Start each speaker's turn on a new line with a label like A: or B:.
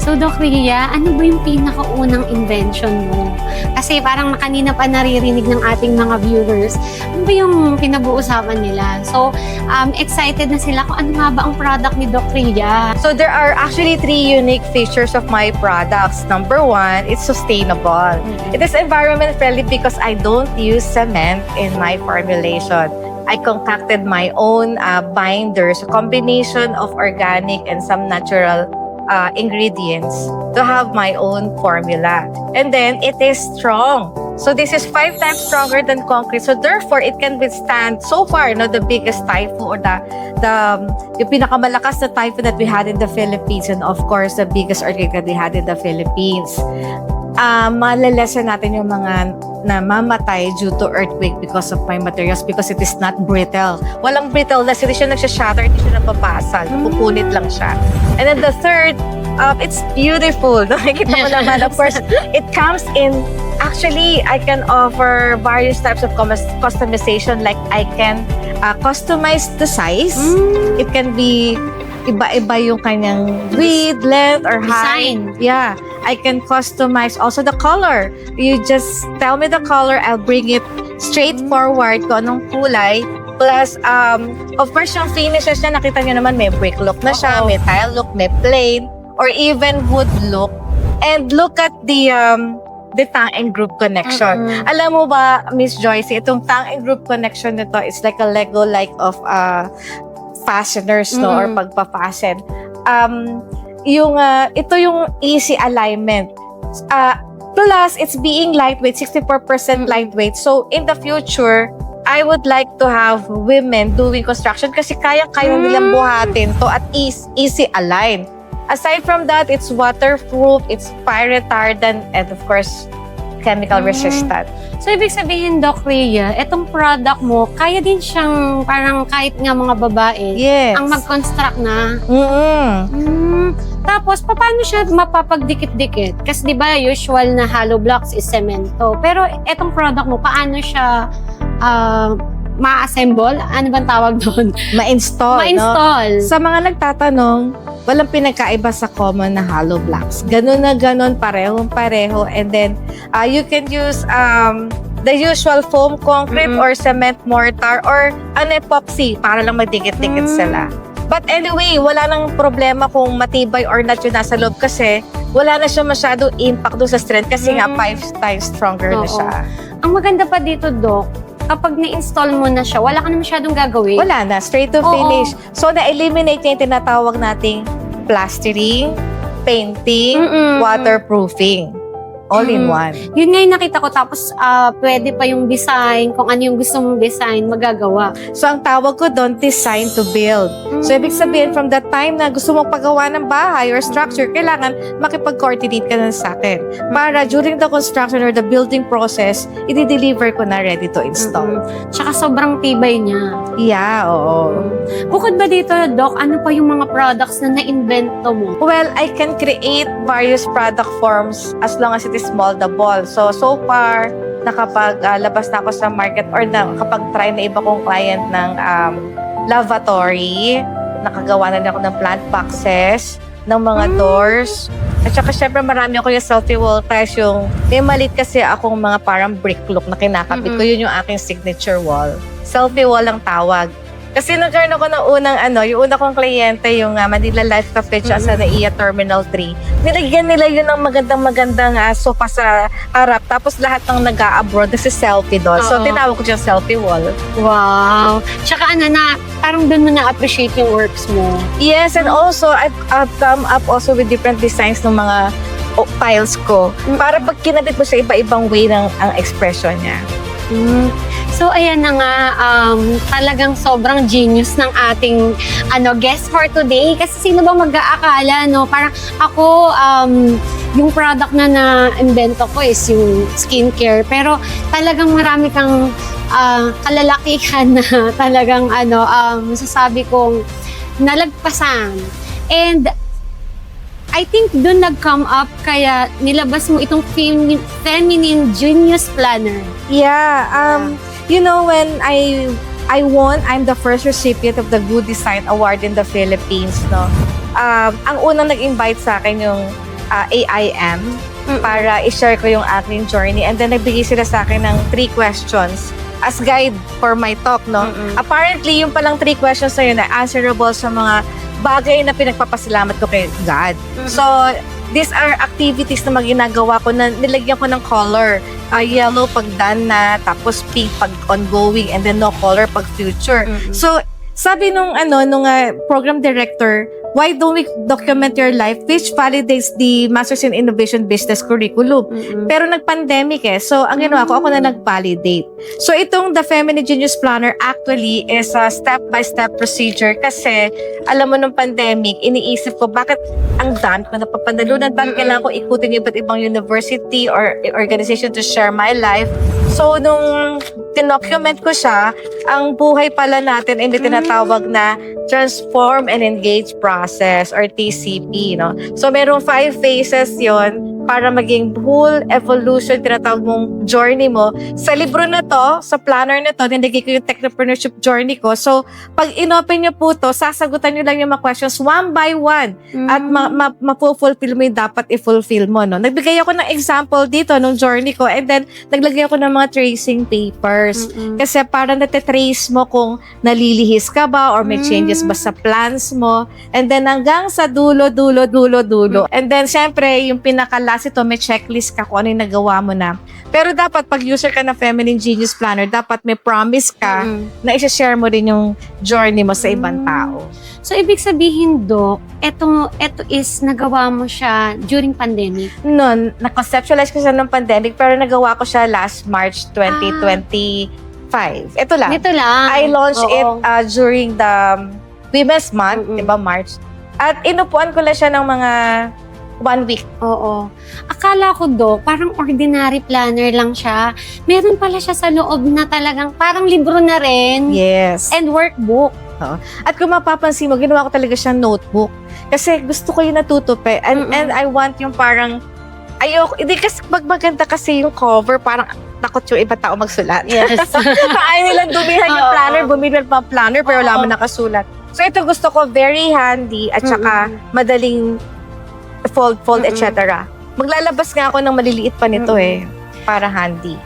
A: So, Doc Rhea, ano ba yung pinakaunang invention mo? Kasi parang kanina pa naririnig ng ating mga viewers, ano ba yung pinabuusapan nila? So, excited na sila kung ano nga ba ang product ni Doc Rhea.
B: So there are actually 3 unique features of my products. Number 1, it's sustainable. It is environment friendly because I don't use cement in my formulation. I concocted my own binders, a combination of organic and some natural ingredients to have my own formula. And then it is strong. So this is 5 times stronger than concrete. So therefore, it can withstand so far, the biggest typhoon or yung pinakamalakas na typhoon that we had in the Philippines, and of course, the biggest earthquake that we had in the Philippines. Malalesen natin yung mga namamatay due to earthquake because of my materials, because it is not brittle. Walang brittleness, hindi siya nagsha-shatter, hindi siya napapasal, pupunit lang siya. And then the third, it's beautiful. Nakikita mo naman, of course, it comes in, actually, I can offer various types of customization, like I can customize the size. It can be iba-iba yung kanyang width, length, or height.
A: Design.
B: Yeah. I can customize also the color. You just tell me the color, I'll bring it straight forward kung anong kulay. Plus, of course, yung finishes niya, nakita niyo naman, may brick look na siya, may tile look, may plain, or even wood look. And look at the tongue and group connection. Alam mo ba, Miss Joyce, itong tongue and group connection nito is like a Lego like of fasteners, no, or pagpa-fasten. Ito yung easy alignment. Plus, it's being lightweight, 64% lightweight. So, in the future, I would like to have women doing construction kasi kaya-kaya nilang buhatin to at easy align. Aside from that, it's waterproof, it's fire retardant, and of course, chemical resistant.
A: So, ibig sabihin, Doc Rhea, itong product mo, kaya din siyang parang kahit nga mga babae ang mag-construct na. Tapos, paano siya mapapagdikit-dikit? Kasi di ba usual na hollow blocks is semento. Pero itong product mo, paano siya ma-assemble? Ano bang tawag doon?
B: Ma-install.
A: Ma-install.
B: No? Sa mga nagtatanong, walang pinagkaiba sa common na hollow blocks. Ganun na ganun, parehong-pareho. And then, you can use the usual foam concrete or cement mortar or an epoxy para lang magdikit-dikit sila. But anyway, wala nang problema kung matibay or not yung nasa loob kasi wala na siya masyadong impact doon sa strength kasi nga 5 times stronger na siya.
A: Ang maganda pa dito, Doc, kapag na-install mo na siya, wala ka na masyadong gagawin.
B: Wala na, straight to finish. So, na-eliminate niya yung tinatawag nating plastering, painting, waterproofing. All in one.
A: Yun nga yung nakita ko. Tapos, pwede pa yung design, kung ano yung gusto mong design, magagawa.
B: So, ang tawag ko doon, design to build. So, ibig sabihin, from the time na gusto mong paggawa ng bahay or structure, kailangan makipag-coordinate ka na sa akin. Para during the construction or the building process, i-deliver ko na ready to install.
A: Tsaka sobrang tibay niya.
B: Yeah, oo.
A: Bukod ba dito, Doc, ano pa yung mga products na na-invento mo?
B: Well, I can create various product forms as long as it is moldable. So far, nakapag-labas na ako sa market or nakapag-try na iba kong client ng lavatory. Nakagawa na ako ng plant boxes, ng mga doors. At saka syempre marami ako yung selfie wall tiles, yung may maliit kasi akong mga parang brick look na kinakapit ko. Yun yung aking signature wall. Selfie wall ang tawag. Kasi nag-join ako ng yung una kong kliyente, yung Manila Life Cafe sa NAIA Terminal 3. Nilagyan nila yun ng magandang sofa sa harap. Tapos lahat ng nag-a-abroad, kasi selfie doon. So, tinawag ko dyan selfie wall.
A: Wow! Tsaka parang doon mo na-appreciate yung works mo.
B: Yes, and also, I've come up also with different designs ng mga tiles ko. Para pag kinadit mo sa iba-ibang way ang expression niya.
A: So, ayan na nga, talagang sobrang genius ng ating guest for today. Kasi sino ba mag-aakala, no? Parang ako, yung product na na-invento ko is yung skincare. Pero talagang marami kang kalalakihan na talagang, masasabi kong nalagpasan. And I think doon nag-come up kaya nilabas mo itong Feminine Genius Planner.
B: Yeah, when I won, I'm the first recipient of the Good Design Award in the Philippines, no. Ang unang nag-invite sa akin yung AIM
A: Mm-mm.
B: para i-share ko yung aking journey. And then nagbigay sila sa akin ng 3 questions as guide for my talk, no?
A: Mm-mm.
B: Apparently, yung palang 3 questions na yun ay answerable sa mga bagay na pinagpapasalamat ko kay God. So, these are activities na ginagawa ko na nilagyan ko ng color. Yellow pag done na, tapos pink pag ongoing, and then no color pag future.
A: Mm-mm.
B: So, sabi nung program director, why don't we document your life, which validates the Masters in Innovation Business Curriculum.
A: Mm-mm.
B: Pero nag-pandemic so ang ginawa ko, ako na nag-validate. So itong The Feminine Genius Planner actually is a step-by-step procedure kasi alam mo nung pandemic, iniisip ko bakit ang dami ko napapanalunan, bakit kailangan ko ikutin yung iba't ibang university or organization to share my life. So nung tinocument ko siya, ang buhay pala natin ay may tinatawag na Transform and Engage Process or TCP, no? So merong 5 phases yon para maging whole evolution, tinatawag mong journey mo. Sa libro na to, sa planner na to, nilagay ko yung technopreneurship journey ko. So, pag inopen nyo po to, sasagutan nyo lang yung mga questions one by one at ma-fulfill mo yung dapat i-fulfill mo, no? Nagbigay ako ng example dito nung journey ko and then naglagay ako ng mga tracing papers. Kasi para natitrace mo kung nalilihis ka ba or may changes ba sa plans mo. And then hanggang sa dulo. And then, syempre, yung pinaka-last ito, may checklist ka kung ano yung nagawa mo na. Pero dapat, pag user ka na Feminine Genius Planner, dapat may promise ka na i-share mo rin yung journey mo sa ibang tao.
A: So, ibig sabihin, Doc, eto is nagawa mo siya during pandemic?
B: Noon, na-conceptualize ko siya ng pandemic, pero nagawa ko siya last March 2025. Ito lang.
A: Ito lang.
B: I launched
A: Oo.
B: it during the Women's Month, di ba, March. At inupuan ko lang siya ng mga 1 week.
A: Oo. Akala ko, Doc, parang ordinary planner lang siya. Meron pala siya sa loob na talagang parang libro na rin.
B: Yes.
A: And workbook.
B: At kung mapapansin mo, ginawa ko talaga siyang notebook. Kasi gusto ko yung natutupi. And I want yung parang, ayoko, hindi kasi maganda kasi yung cover, parang takot yung iba tao magsulat.
A: Yes.
B: Ayaw nilang dumihan yung
A: Oo.
B: planner, bumili pa planner, pero wala man nakasulat. So ito gusto ko, very handy, at saka madaling fold, etc. Maglalabas nga ako ng maliliit pa nito para handy.